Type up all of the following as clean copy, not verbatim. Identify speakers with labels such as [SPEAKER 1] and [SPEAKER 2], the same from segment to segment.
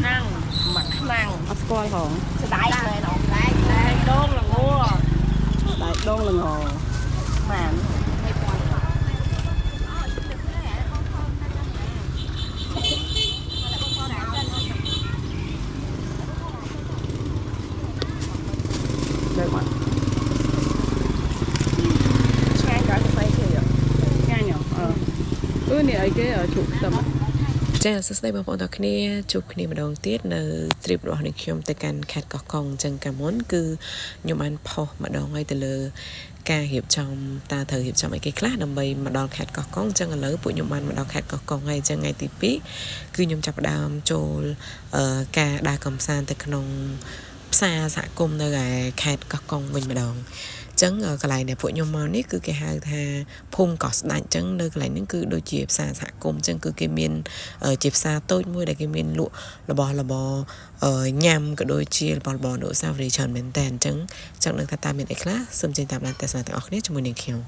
[SPEAKER 1] năng mặt năng
[SPEAKER 2] Ascol hồng
[SPEAKER 1] đạiเลยเนาะđạiโดงละงัว
[SPEAKER 2] đại đôn là ngò
[SPEAKER 1] แม่น
[SPEAKER 2] được mà
[SPEAKER 1] ngay cả cái cây kia
[SPEAKER 2] ngay nhở này ấy cái ở chụp tầm
[SPEAKER 3] ចាសួស្តីបងប្អូនទាំងគ្នាជួបគ្នាម្ដងទៀតនៅ trip របស់នេះខ្ញុំទៅកាន់ខេត្តកោះកុងចឹងកាលមុនគឺខ្ញុំបានផុសម្ដងហើយទៅលើការរៀបចំតើត្រូវរៀបចំអីគេខ្លះដើម្បីមកដល់ខេត្តកោះកុងចឹងឥឡូវពួកខ្ញុំបានមកដល់ខេត្តកោះកុងហើយចឹងថ្ងៃទី2គឺខ្ញុំចាប់ផ្ដើមចូលការដើរកម្សាន្តទៅក្នុងផ្សារសហគមន៍នៅឯខេត្តកោះកុងវិញម្ដងចឹងកន្លែងដែលពួកខ្ញុំមកនេះគឺគេហៅថាភូមិកោះស្ដាច់ចឹងនៅកន្លែងហ្នឹងគឺដូចជាផ្សារសហគមន៍ចឹងគឺគេមានជាផ្សារតូចមួយដែលគេមានលក់របស់របរញ៉ាំក៏ដូចជារបស់របរអនុស្សាវរីយ៍ច្រើនមែនតើអញ្ចឹងចង់ដឹងថាតើមានអីខ្លះសូមចេញតាមដានទស្សនាទាំងអស់គ្នាជាមួយនឹងខ្ញុំ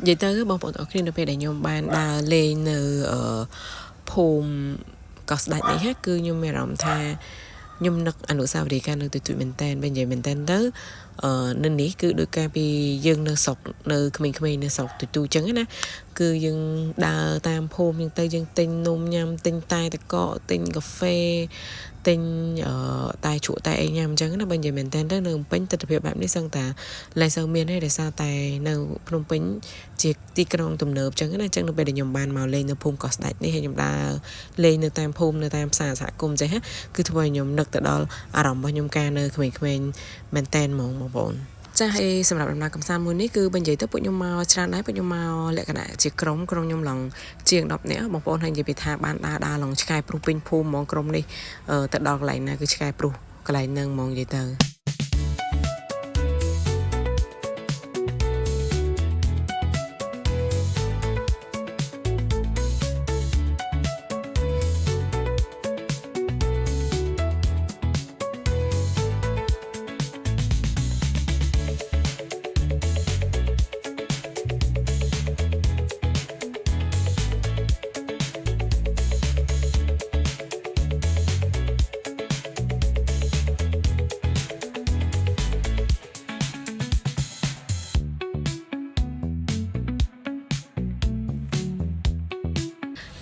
[SPEAKER 3] និយាយទៅបងប្អូនទាំងអស់គ្នានៅពេលដែលខ្ញុំបានដើរលេងនៅភូមិកោះស្ដាច់នេះគឺខ្ញុំមានអារម្មណ៍ថាខ្ញុំនឹកអនុស្សាវរីយ៍ការនៅទូចៗមែនតើបើនិយាយមែនតើទៅនៅនេះគឺដោយការពីយើងនៅស្រុកនៅក្មេងៗនៅស្រុកទូចៗចឹងណាគឺយើងដើរតាមភូមិចឹងទៅយើងទិញនំញ៉ាំទិញតែទឹកកកទិញកាហ្វេទិញតែជក់តែអីញ៉ាំចឹងណាបើនិយាយមែនតើទៅនៅភ្នំពេញទស្សនវិជ្ជាបែបនេះសឹងតាលែងសូវមានទេដោយសារតែនៅភ្នំពេញជាទីក្រុងទំនើបចឹងណាចឹងនៅពេលដែលខ្ញុំបានមកលេងនៅភូមិកោះស្ដាច់នេះហើយខ្ញុំដើរលេងនៅតាមភូមិនៅតាមផ្សារសហគមន៍ចឹងណាគឺធ្វើឲ្យខ្ញុំនឹកទៅដល់អារម្មណ៍របស់ខ្ញុំកាលនៅក្មេងៗមែនតើហ្មងបងប្អូនចាហើយសម្រាប់ដំណើរកម្សាន្តមួយនេះគឺបើនិយាយទៅពួកខ្ញុំមកច្រើនដែរពួកខ្ញុំមកលក្ខណៈជាក្រុមខ្ញុំឡងជាង10នាក់បងប្អូនហើយនិយាយពីថាបានដើរឡងឆ្កែព្រុសពេញភូមិហ្មងក្រុមនេះទៅដល់កន្លែងណាគឺឆ្កែព្រុសកន្លែងហ្នឹងហ្មងនិយាយទៅ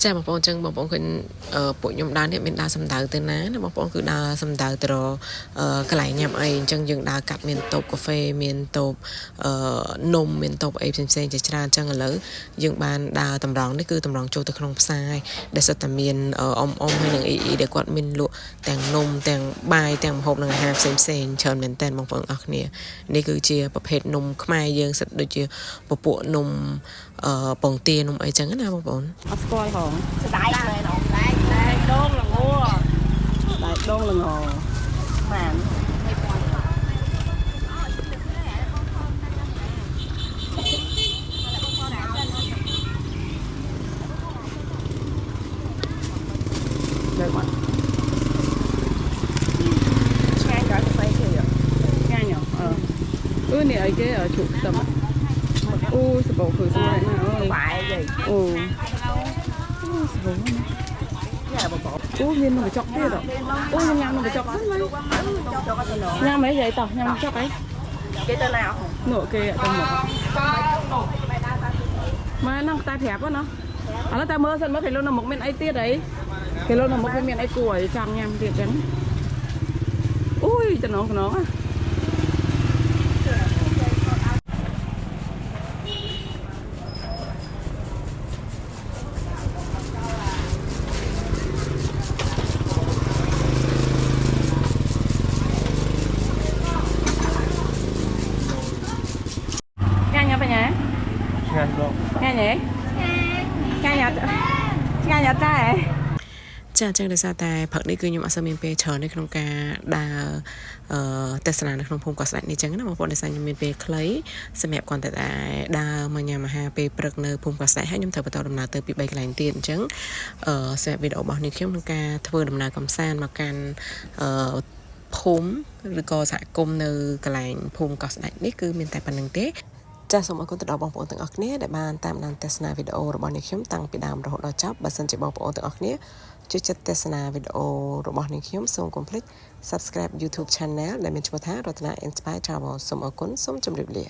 [SPEAKER 3] ចាបងប្អូនចឹងបងប្អូនឃើញពួកខ្ញុំដើរនេះមានដើរសំដៅទៅណាបងប្អូនគឺដើរសំដៅទៅរកន្លែងញ៉ាំអីអញ្ចឹងយើងដើរកាត់មានតូបកាហ្វេមានតូបនំមានតូបអីផ្សេងៗជាច្រើនអញ្ចឹងឥឡូវយើងបានដើរតម្រង់នេះគឺតម្រង់ចូលទៅក្នុងផ្សារដែលសិតតែមានអ៊ំហើយនឹងអ៊ីដែលគាត់មានលក់ទាំងនំទាំងបាយទាំងម្ហូបនិងអាហារផ្សេងៗច្រើនមែនតើបងប្អូនអរគ្នានេះគឺជាប្រភេទនំខ្មែរយើងសិតដូចជាពពួកនំពងទានំអីចឹងណាបងប្អូន
[SPEAKER 2] Ascol hồng
[SPEAKER 1] đạiเลยเนาะđạiโดงละงัว
[SPEAKER 2] đại đôn là ngò
[SPEAKER 1] แม่น
[SPEAKER 2] được mà
[SPEAKER 1] ngay cả cái cây kia
[SPEAKER 2] ngay nhở này ấy cái ở chụp tầm sập bầu khởi xuống này
[SPEAKER 1] phải gì
[SPEAKER 2] sập bầu viên nó phải chọc biết rồi nhang nó phải chọc hết mấy nhang mấy vậy tao nhang chọc ấy
[SPEAKER 1] cái tên nào
[SPEAKER 2] nửa kia tầm một mà nó tai thẹp quá nó nó ta mơ sân mới phải luôn là một miền ấy tiết đấy cái luôn là một cái miền ấy củi chẳng nhang tiệt trắng ui cho nó
[SPEAKER 3] ចាចឹងដោយសារតែព្រឹកនេះគឺខ្ញុំអត់សូវមានពេលច្រើននៅក្នុងការដើរទស្សនានៅក្នុងភូមិកោះស្ដេចនេះចឹងណាបងប្អូនដោយសារខ្ញុំមានពេលខ្លីសម្រាប់គ្រាន់តែដើរមកញ៉ាំអាហារពេលព្រឹកនៅភូមិកោះស្ដេចហើយខ្ញុំត្រូវបន្តដំណើរទៅពី3កន្លែងទៀតអញ្ចឹងសម្រាប់វីដេអូរបស់នេះខ្ញុំក្នុងការធ្វើដំណើរកំសាន្តមកកាន់ភូមិឬក៏សហគមន៍នៅកន្លែងភូមិកោះស្ដេចនេះគឺមានតែប៉ុណ្្នឹងទេចាសសូមអរគុណទៅដល់បងប្អូនទាំងអស់គ្នាដែលបានតាមដានទស្សនាវីដេអូរបស់នេះខ្ញុំតាំងពីដើមរហូតដល់ចប់បើសិនជាបងប្អូនទាំងអស់គ្នាជួយចិត្តទស្សនាវីដេអូរបស់នេះខ្ញុំសូមកុំភ្លេច Subscribe YouTube Channel ដែលមានឈ្មោះថារតនា Inspire Travel សូមអរគុណសូមជម្រាបលា